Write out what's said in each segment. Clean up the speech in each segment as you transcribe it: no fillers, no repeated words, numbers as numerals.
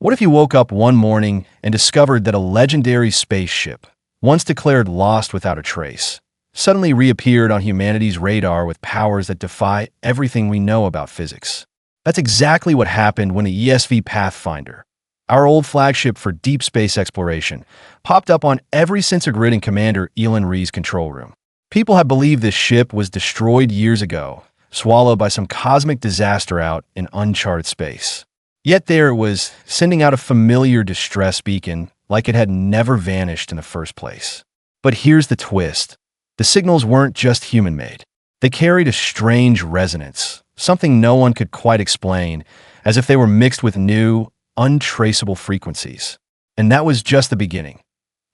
What if you woke up one morning and discovered that a legendary spaceship, once declared lost without a trace, suddenly reappeared on humanity's radar with powers that defy everything we know about physics? That's exactly what happened when the ESV Pathfinder, our old flagship for deep space exploration, popped up on every sensor grid in Commander Elon Ree's control room. People had believed this ship was destroyed years ago, swallowed by some cosmic disaster out in uncharted space. Yet there it was, sending out a familiar distress beacon like it had never vanished in the first place. But here's the twist. The signals weren't just human-made. They carried a strange resonance, something no one could quite explain, as if they were mixed with new, untraceable frequencies. And that was just the beginning.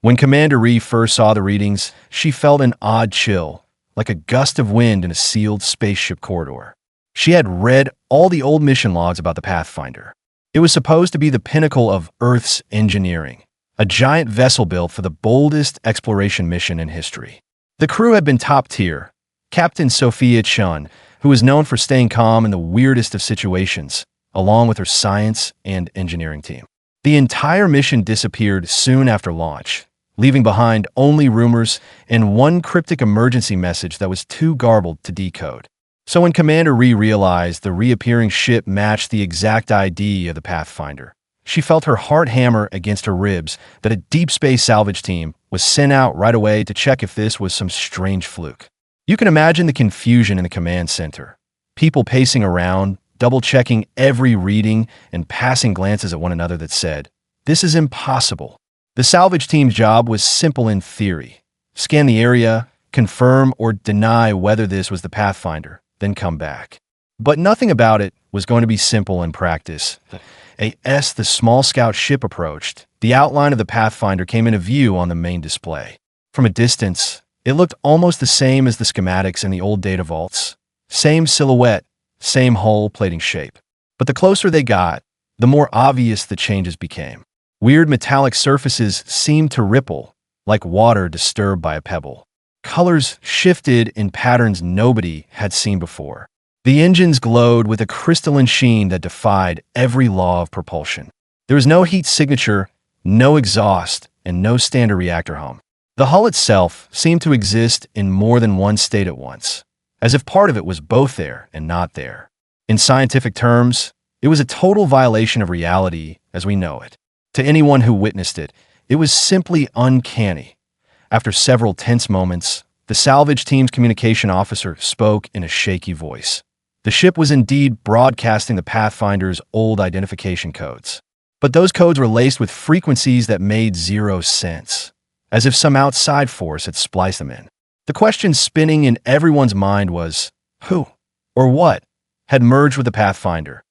When Commander Ree first saw the readings, she felt an odd chill, like a gust of wind in a sealed spaceship corridor. She had read all the old mission logs about the Pathfinder. It was supposed to be the pinnacle of Earth's engineering, a giant vessel built for the boldest exploration mission in history. The crew had been top tier. Captain Sophia Chen, who was known for staying calm in the weirdest of situations, along with her science and engineering team. The entire mission disappeared soon after launch, leaving behind only rumors and one cryptic emergency message that was too garbled to decode. So when Commander Ree realized the reappearing ship matched the exact ID of the Pathfinder, she felt her heart hammer against her ribs that a deep space salvage team was sent out right away to check if this was some strange fluke. You can imagine the confusion in the command center. People pacing around, double-checking every reading and passing glances at one another that said, "This is impossible." The salvage team's job was simple in theory. Scan the area, confirm or deny whether this was the Pathfinder, then come back. But nothing about it was going to be simple in practice. As the small scout ship approached, the outline of the Pathfinder came into view on the main display. From a distance, it looked almost the same as the schematics in the old data vaults. Same silhouette, same hull plating shape. But the closer they got, the more obvious the changes became. Weird metallic surfaces seemed to ripple, like water disturbed by a pebble. Colors shifted in patterns nobody had seen before. The engines glowed with a crystalline sheen that defied every law of propulsion. There was no heat signature, no exhaust, and no standard reactor hum. The hull itself seemed to exist in more than one state at once, as if part of it was both there and not there. In scientific terms, it was a total violation of reality as we know it. To anyone who witnessed it, it was simply uncanny. After several tense moments, the salvage team's communication officer spoke in a shaky voice. The ship was indeed broadcasting the Pathfinder's old identification codes. But those codes were laced with frequencies that made zero sense, as if some outside force had spliced them in. The question spinning in everyone's mind was, who, or what, had merged with the Pathfinder?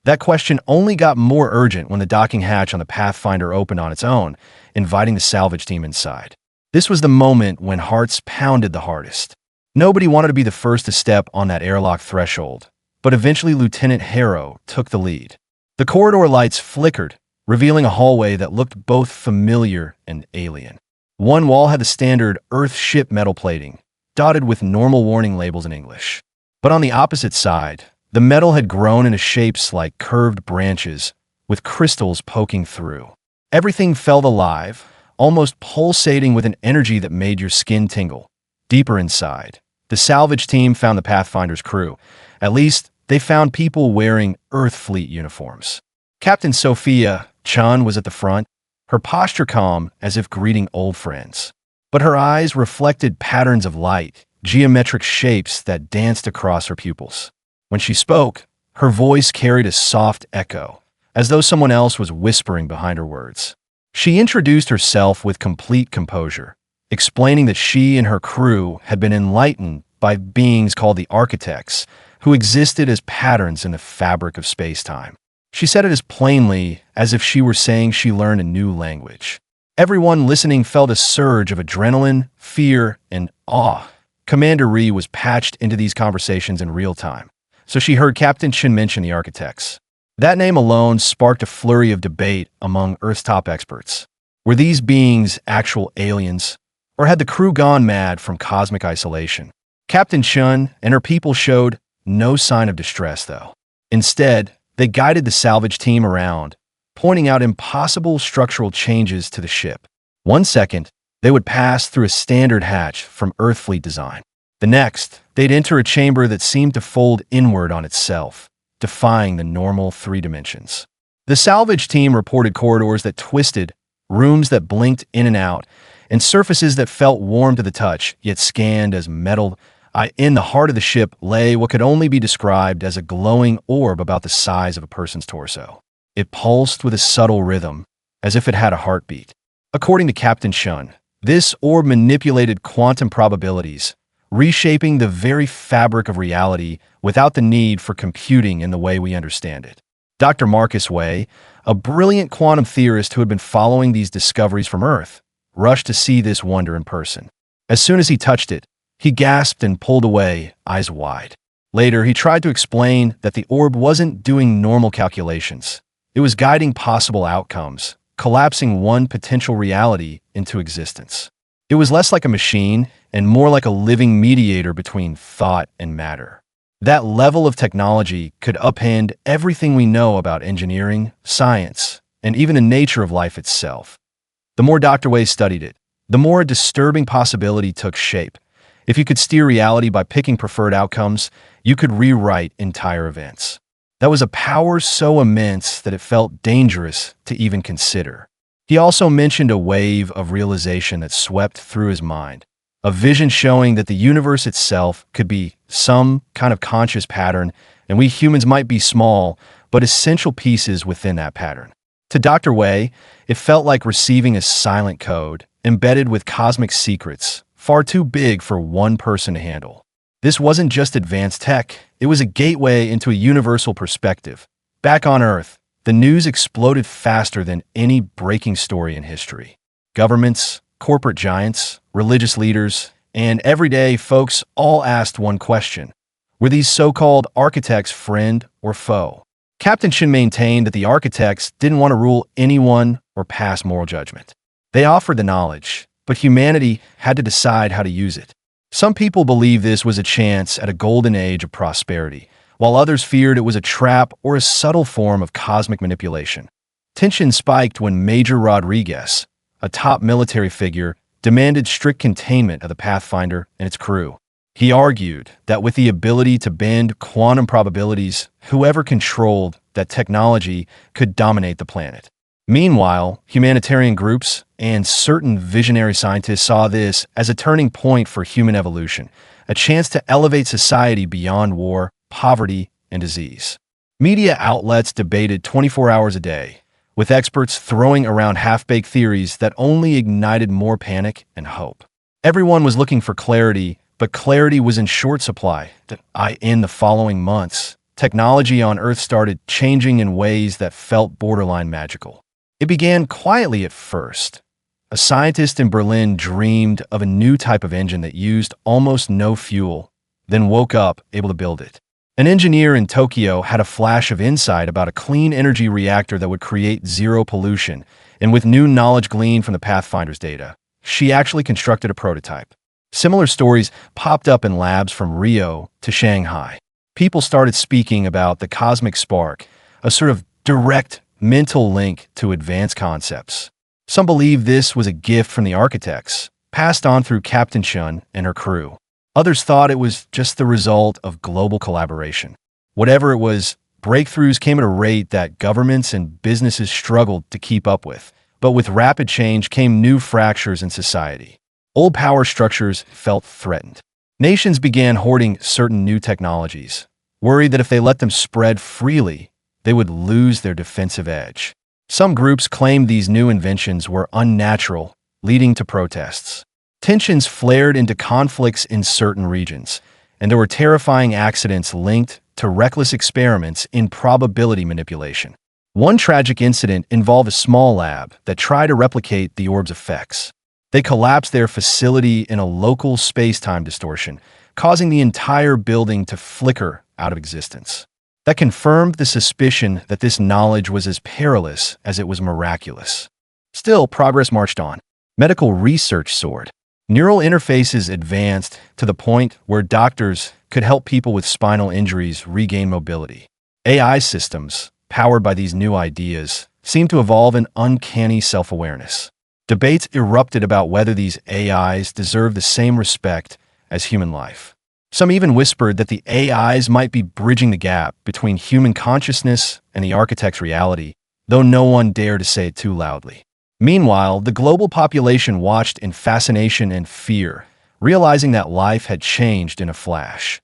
That question only got more urgent when the docking hatch on the Pathfinder opened on its own, inviting the salvage team inside. This was the moment when hearts pounded the hardest. Nobody wanted to be the first to step on that airlock threshold, but eventually Lieutenant Harrow took the lead. The corridor lights flickered, revealing a hallway that looked both familiar and alien. One wall had the standard Earth ship metal plating, dotted with normal warning labels in English. But on the opposite side, the metal had grown into shapes like curved branches, with crystals poking through. Everything felt alive, almost pulsating with an energy that made your skin tingle. Deeper inside, the salvage team found the Pathfinder's crew. At least, they found people wearing Earth Fleet uniforms. Captain Sophia Chen was at the front, her posture calm as if greeting old friends. But her eyes reflected patterns of light, geometric shapes that danced across her pupils. When she spoke, her voice carried a soft echo, as though someone else was whispering behind her words. She introduced herself with complete composure, explaining that she and her crew had been enlightened by beings called the Architects, who existed as patterns in the fabric of space-time. She said it as plainly as if she were saying she learned a new language. Everyone listening felt a surge of adrenaline, fear, and awe. Commander Ree was patched into these conversations in real time, so she heard Captain Chen mention the Architects. That name alone sparked a flurry of debate among Earth's top experts. Were these beings actual aliens, or had the crew gone mad from cosmic isolation? Captain Chen and her people showed no sign of distress, though. Instead, they guided the salvage team around, pointing out impossible structural changes to the ship. One second, they would pass through a standard hatch from Earth fleet design. The next, they'd enter a chamber that seemed to fold inward on itself, defying the normal 3 dimensions. The salvage team reported corridors that twisted, rooms that blinked in and out, and surfaces that felt warm to the touch, yet scanned as metal. In the heart of the ship lay what could only be described as a glowing orb about the size of a person's torso. It pulsed with a subtle rhythm, as if it had a heartbeat. According to Captain Chen, this orb manipulated quantum probabilities, reshaping the very fabric of reality without the need for computing in the way we understand it. Dr. Marcus Way, a brilliant quantum theorist who had been following these discoveries from Earth, rushed to see this wonder in person. As soon as he touched it, he gasped and pulled away, eyes wide. Later, he tried to explain that the orb wasn't doing normal calculations. It was guiding possible outcomes, collapsing one potential reality into existence. It was less like a machine and more like a living mediator between thought and matter. That level of technology could upend everything we know about engineering, science, and even the nature of life itself. The more Dr. Way studied it, the more a disturbing possibility took shape. If you could steer reality by picking preferred outcomes, you could rewrite entire events. That was a power so immense that it felt dangerous to even consider. He also mentioned a wave of realization that swept through his mind, a vision showing that the universe itself could be some kind of conscious pattern, and we humans might be small, but essential pieces within that pattern. To Dr. Way, it felt like receiving a silent code, embedded with cosmic secrets, far too big for one person to handle. This wasn't just advanced tech, it was a gateway into a universal perspective. Back on Earth, the news exploded faster than any breaking story in history. Governments, corporate giants, religious leaders, and everyday folks all asked one question: were these so-called architects friend or foe? Captain Chen maintained that the architects didn't want to rule anyone or pass moral judgment. They offered the knowledge, but humanity had to decide how to use it. Some people believed this was a chance at a golden age of prosperity, while others feared it was a trap or a subtle form of cosmic manipulation. Tension spiked when Major Rodriguez, a top military figure, demanded strict containment of the Pathfinder and its crew. He argued that with the ability to bend quantum probabilities, whoever controlled that technology could dominate the planet. Meanwhile, humanitarian groups and certain visionary scientists saw this as a turning point for human evolution, a chance to elevate society beyond war, poverty, and disease. Media outlets debated 24 hours a day, with experts throwing around half-baked theories that only ignited more panic and hope. Everyone was looking for clarity, but clarity was in short supply. In the following months, technology on Earth started changing in ways that felt borderline magical. It began quietly at first. A scientist in Berlin dreamed of a new type of engine that used almost no fuel, then woke up able to build it. An engineer in Tokyo had a flash of insight about a clean energy reactor that would create zero pollution, and with new knowledge gleaned from the Pathfinder's data, she actually constructed a prototype. Similar stories popped up in labs from Rio to Shanghai. People started speaking about the cosmic spark, a sort of direct mental link to advanced concepts. Some believe this was a gift from the architects, passed on through Captain Chen and her crew. Others thought it was just the result of global collaboration. Whatever it was, breakthroughs came at a rate that governments and businesses struggled to keep up with. But with rapid change came new fractures in society. Old power structures felt threatened. Nations began hoarding certain new technologies, worried that if they let them spread freely, they would lose their defensive edge. Some groups claimed these new inventions were unnatural, leading to protests. Tensions flared into conflicts in certain regions, and there were terrifying accidents linked to reckless experiments in probability manipulation. One tragic incident involved a small lab that tried to replicate the orb's effects. They collapsed their facility in a local space-time distortion, causing the entire building to flicker out of existence. That confirmed the suspicion that this knowledge was as perilous as it was miraculous. Still, progress marched on. Medical research soared. Neural interfaces advanced to the point where doctors could help people with spinal injuries regain mobility. AI systems, powered by these new ideas, seemed to evolve an uncanny self-awareness. Debates erupted about whether these AIs deserve the same respect as human life. Some even whispered that the AIs might be bridging the gap between human consciousness and the architect's reality, though no one dared to say it too loudly. Meanwhile, the global population watched in fascination and fear, realizing that life had changed in a flash.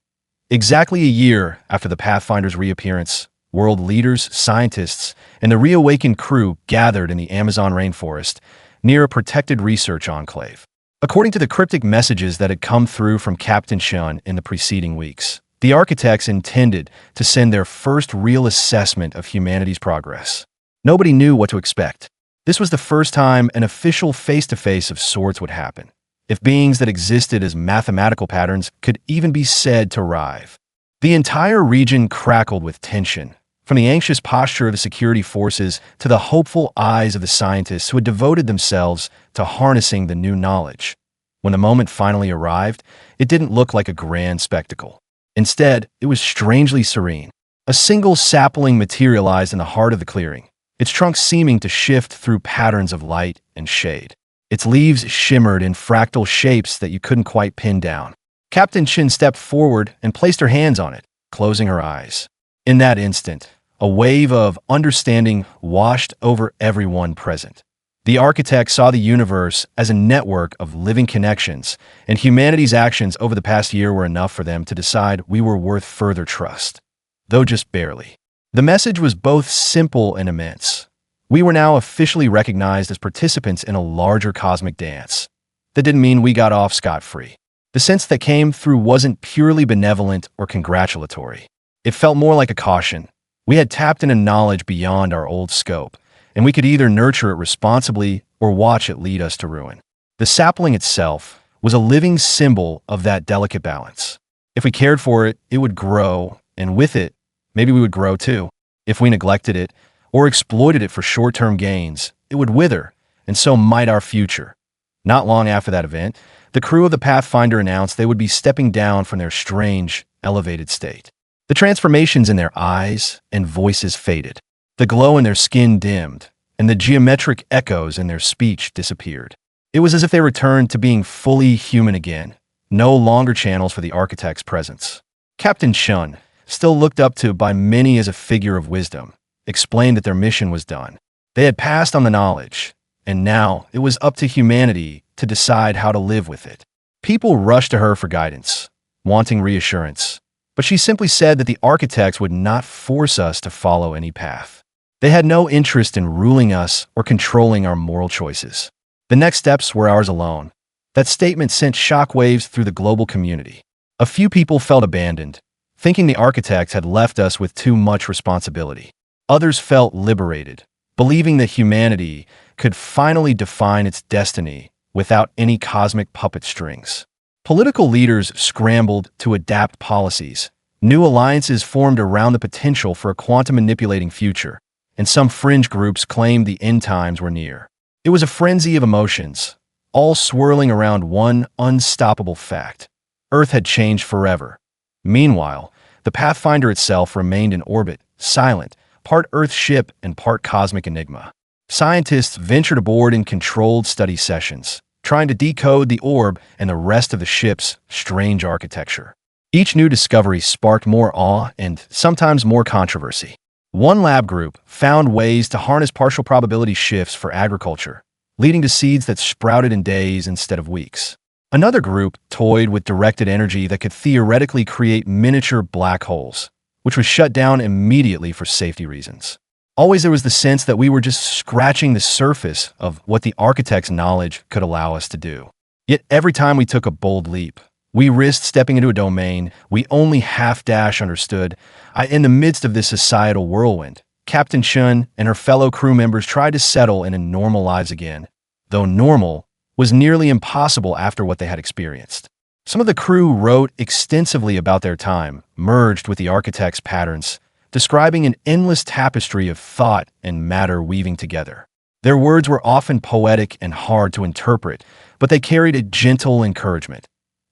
Exactly a year after the Pathfinder's reappearance, world leaders, scientists, and the reawakened crew gathered in the Amazon rainforest near a protected research enclave. According to the cryptic messages that had come through from Captain Chen in the preceding weeks, the architects intended to send their first real assessment of humanity's progress. Nobody knew what to expect. This was the first time an official face-to-face of sorts would happen, if beings that existed as mathematical patterns could even be said to arrive. The entire region crackled with tension, from the anxious posture of the security forces to the hopeful eyes of the scientists who had devoted themselves to harnessing the new knowledge. When the moment finally arrived, it didn't look like a grand spectacle. Instead, it was strangely serene. A single sapling materialized in the heart of the clearing, its trunk seeming to shift through patterns of light and shade. Its leaves shimmered in fractal shapes that you couldn't quite pin down. Captain Chen stepped forward and placed her hands on it, closing her eyes. In that instant, a wave of understanding washed over everyone present. The architect saw the universe as a network of living connections, and humanity's actions over the past year were enough for them to decide we were worth further trust, though just barely. The message was both simple and immense. We were now officially recognized as participants in a larger cosmic dance. That didn't mean we got off scot-free. The sense that came through wasn't purely benevolent or congratulatory. It felt more like a caution. We had tapped into knowledge beyond our old scope, and we could either nurture it responsibly or watch it lead us to ruin. The sapling itself was a living symbol of that delicate balance. If we cared for it, it would grow, and with it, maybe we would grow too. If we neglected it or exploited it for short-term gains, it would wither, and so might our future. Not long after that event, the crew of the Pathfinder announced they would be stepping down from their strange, elevated state. The transformations in their eyes and voices faded. The glow in their skin dimmed, and the geometric echoes in their speech disappeared. It was as if they returned to being fully human again, no longer channels for the architect's presence. Captain Chen, still looked up to by many as a figure of wisdom, explained that their mission was done. They had passed on the knowledge, and now it was up to humanity to decide how to live with it. People rushed to her for guidance, wanting reassurance, but she simply said that the architects would not force us to follow any path. They had no interest in ruling us or controlling our moral choices. The next steps were ours alone. That statement sent shockwaves through the global community. A few people felt abandoned, thinking the architects had left us with too much responsibility. Others felt liberated, believing that humanity could finally define its destiny without any cosmic puppet strings. Political leaders scrambled to adapt policies. New alliances formed around the potential for a quantum-manipulating future, and some fringe groups claimed the end times were near. It was a frenzy of emotions, all swirling around one unstoppable fact. Earth had changed forever. Meanwhile, the Pathfinder itself remained in orbit, silent, part Earth ship and part cosmic enigma. Scientists ventured aboard in controlled study sessions, trying to decode the orb and the rest of the ship's strange architecture. Each new discovery sparked more awe and sometimes more controversy. One lab group found ways to harness partial probability shifts for agriculture, leading to seeds that sprouted in days instead of weeks. Another group toyed with directed energy that could theoretically create miniature black holes, which was shut down immediately for safety reasons. Always there was the sense that we were just scratching the surface of what the architect's knowledge could allow us to do. Yet every time we took a bold leap, we risked stepping into a domain we only half-dash understood. In the midst of this societal whirlwind, Captain Chen and her fellow crew members tried to settle into normal lives again, though normal was nearly impossible after what they had experienced. Some of the crew wrote extensively about their time, merged with the architect's patterns, describing an endless tapestry of thought and matter weaving together. Their words were often poetic and hard to interpret, but they carried a gentle encouragement.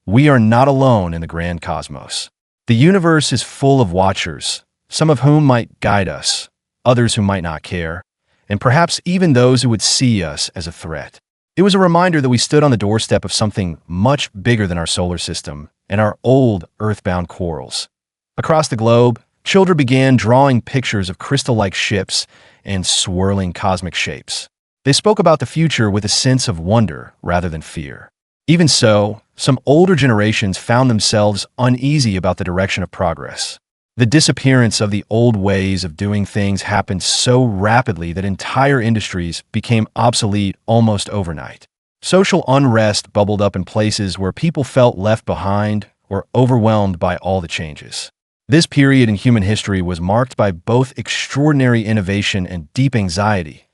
We are not alone in the grand cosmos. The universe is full of watchers, some of whom might guide us, others who might not care, and perhaps even those who would see us as a threat. It was a reminder that we stood on the doorstep of something much bigger than our solar system and our old earthbound quarrels. Across the globe, children began drawing pictures of crystal-like ships and swirling cosmic shapes. They spoke about the future with a sense of wonder rather than fear. Even so, some older generations found themselves uneasy about the direction of progress. The disappearance of the old ways of doing things happened so rapidly that entire industries became obsolete almost overnight. Social unrest bubbled up in places where people felt left behind or overwhelmed by all the changes. This period in human history was marked by both extraordinary innovation and deep anxiety.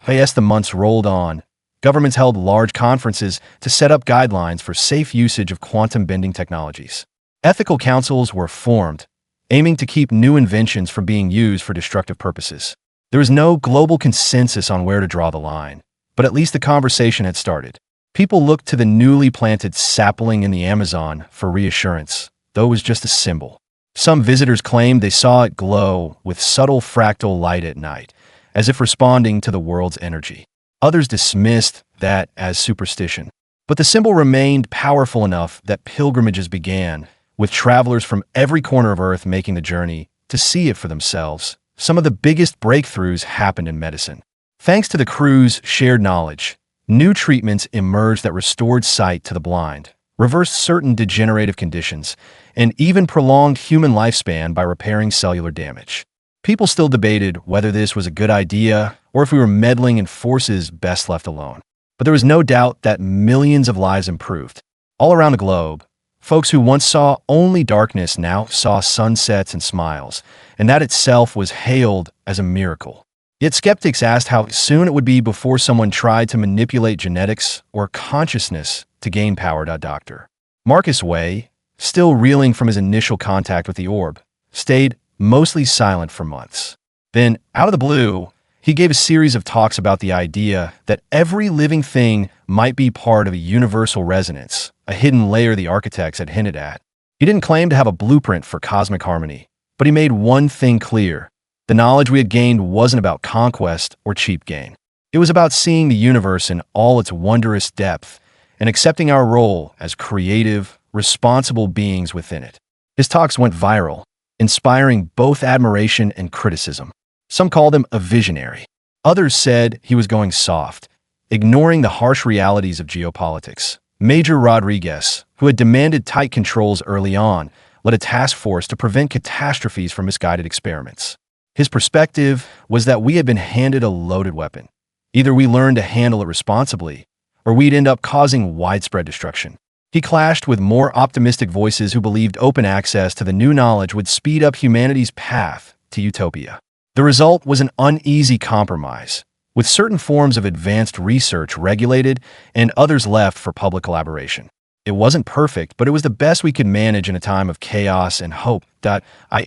As the months rolled on, governments held large conferences to set up guidelines for safe usage of quantum-bending technologies. Ethical councils were formed, aiming to keep new inventions from being used for destructive purposes. There was no global consensus on where to draw the line, but at least the conversation had started. People looked to the newly planted sapling in the Amazon for reassurance, though it was just a symbol. Some visitors claimed they saw it glow with subtle fractal light at night, as if responding to the world's energy. Others dismissed that as superstition. But the symbol remained powerful enough that pilgrimages began, with travelers from every corner of Earth making the journey to see it for themselves. Some of the biggest breakthroughs happened in medicine. Thanks to the crew's shared knowledge, new treatments emerged that restored sight to the blind, reversed certain degenerative conditions, and even prolonged human lifespan by repairing cellular damage. People still debated whether this was a good idea or if we were meddling in forces best left alone. But there was no doubt that millions of lives improved. All around the globe, folks who once saw only darkness now saw sunsets and smiles, and that itself was hailed as a miracle. Yet skeptics asked how soon it would be before someone tried to manipulate genetics or consciousness to gain power. Dr. Marcus Way, still reeling from his initial contact with the orb, stayed mostly silent for months. Then, out of the blue, he gave a series of talks about the idea that every living thing might be part of a universal resonance, a hidden layer the architects had hinted at. He didn't claim to have a blueprint for cosmic harmony, but he made one thing clear. The knowledge we had gained wasn't about conquest or cheap gain. It was about seeing the universe in all its wondrous depth and accepting our role as creative, responsible beings within it. His talks went viral, inspiring both admiration and criticism. Some called him a visionary. Others said he was going soft, ignoring the harsh realities of geopolitics. Major Rodriguez, who had demanded tight controls early on, led a task force to prevent catastrophes from misguided experiments. His perspective was that we had been handed a loaded weapon. Either we learned to handle it responsibly, or we'd end up causing widespread destruction. He clashed with more optimistic voices who believed open access to the new knowledge would speed up humanity's path to utopia. The result was an uneasy compromise, with certain forms of advanced research regulated and others left for public collaboration. It wasn't perfect, but it was the best we could manage in a time of chaos and hope.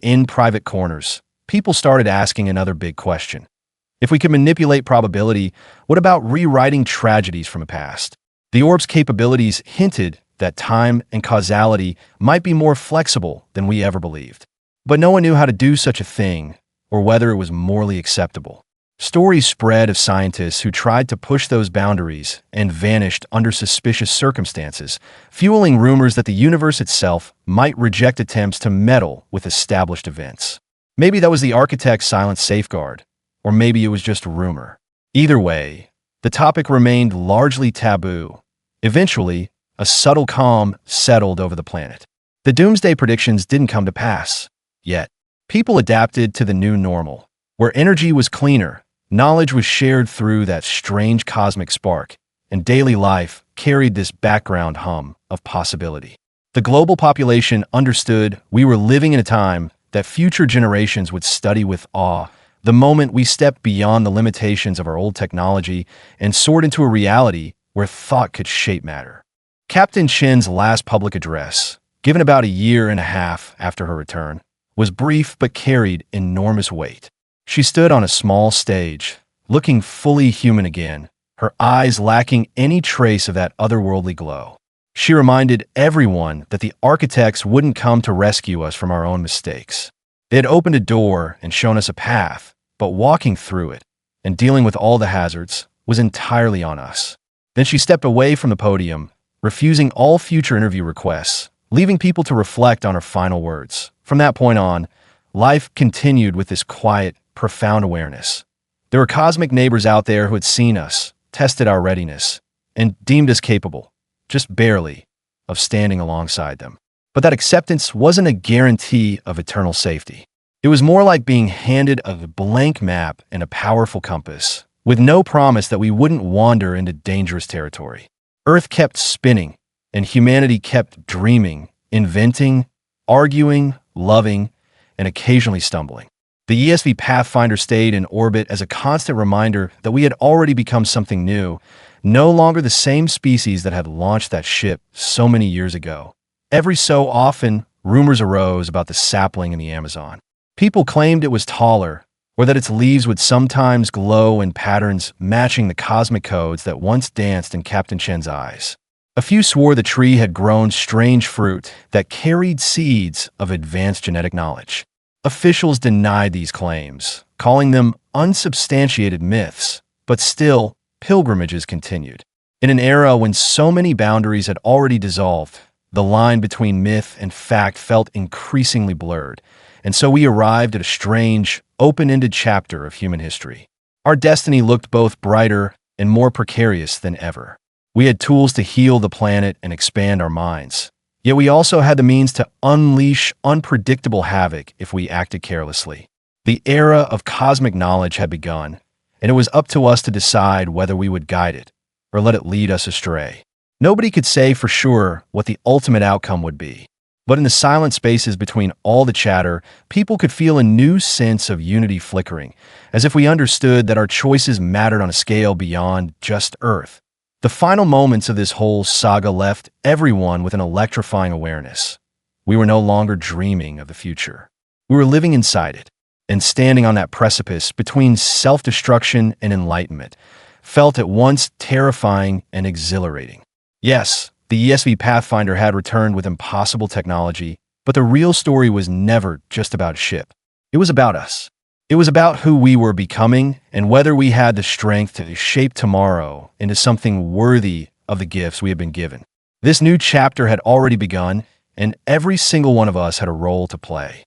In private corners, people started asking another big question. If we could manipulate probability, what about rewriting tragedies from the past? The orb's capabilities hinted that time and causality might be more flexible than we ever believed. But no one knew how to do such a thing, or whether it was morally acceptable. Stories spread of scientists who tried to push those boundaries and vanished under suspicious circumstances, fueling rumors that the universe itself might reject attempts to meddle with established events. Maybe that was the architect's silent safeguard, or maybe it was just a rumor. Either way, the topic remained largely taboo. Eventually, a subtle calm settled over the planet. The doomsday predictions didn't come to pass, yet. People adapted to the new normal, where energy was cleaner, knowledge was shared through that strange cosmic spark, and daily life carried this background hum of possibility. The global population understood we were living in a time that future generations would study with awe, the moment we stepped beyond the limitations of our old technology and soared into a reality where thought could shape matter. Captain Chen's last public address, given about a year and a half after her return, was brief but carried enormous weight. She stood on a small stage, looking fully human again, her eyes lacking any trace of that otherworldly glow. She reminded everyone that the architects wouldn't come to rescue us from our own mistakes. They had opened a door and shown us a path, but walking through it, and dealing with all the hazards was entirely on us. Then she stepped away from the podium, refusing all future interview requests, leaving people to reflect on her final words. From that point on, life continued with this quiet, profound awareness. There were cosmic neighbors out there who had seen us, tested our readiness, and deemed us capable, just barely, of standing alongside them. But that acceptance wasn't a guarantee of eternal safety. It was more like being handed a blank map and a powerful compass, with no promise that we wouldn't wander into dangerous territory. Earth kept spinning, and humanity kept dreaming, inventing, arguing, loving, and occasionally stumbling. The ESV Pathfinder stayed in orbit as a constant reminder that we had already become something new, no longer the same species that had launched that ship so many years ago. Every so often, rumors arose about the sapling in the Amazon. People claimed it was taller, or that its leaves would sometimes glow in patterns matching the cosmic codes that once danced in Captain Chen's eyes. A few swore the tree had grown strange fruit that carried seeds of advanced genetic knowledge. Officials denied these claims, calling them unsubstantiated myths, but still, pilgrimages continued. In an era when so many boundaries had already dissolved, the line between myth and fact felt increasingly blurred, and so we arrived at a strange, open-ended chapter of human history. Our destiny looked both brighter and more precarious than ever. We had tools to heal the planet and expand our minds, yet we also had the means to unleash unpredictable havoc if we acted carelessly. The era of cosmic knowledge had begun, and it was up to us to decide whether we would guide it or let it lead us astray. Nobody could say for sure what the ultimate outcome would be, but in the silent spaces between all the chatter, people could feel a new sense of unity flickering, as if we understood that our choices mattered on a scale beyond just Earth. The final moments of this whole saga left everyone with an electrifying awareness. We were no longer dreaming of the future. We were living inside it, and standing on that precipice between self-destruction and enlightenment felt at once terrifying and exhilarating. Yes, the ESV Pathfinder had returned with impossible technology, but the real story was never just about a ship. It was about us. It was about who we were becoming and whether we had the strength to shape tomorrow into something worthy of the gifts we had been given. This new chapter had already begun, and every single one of us had a role to play.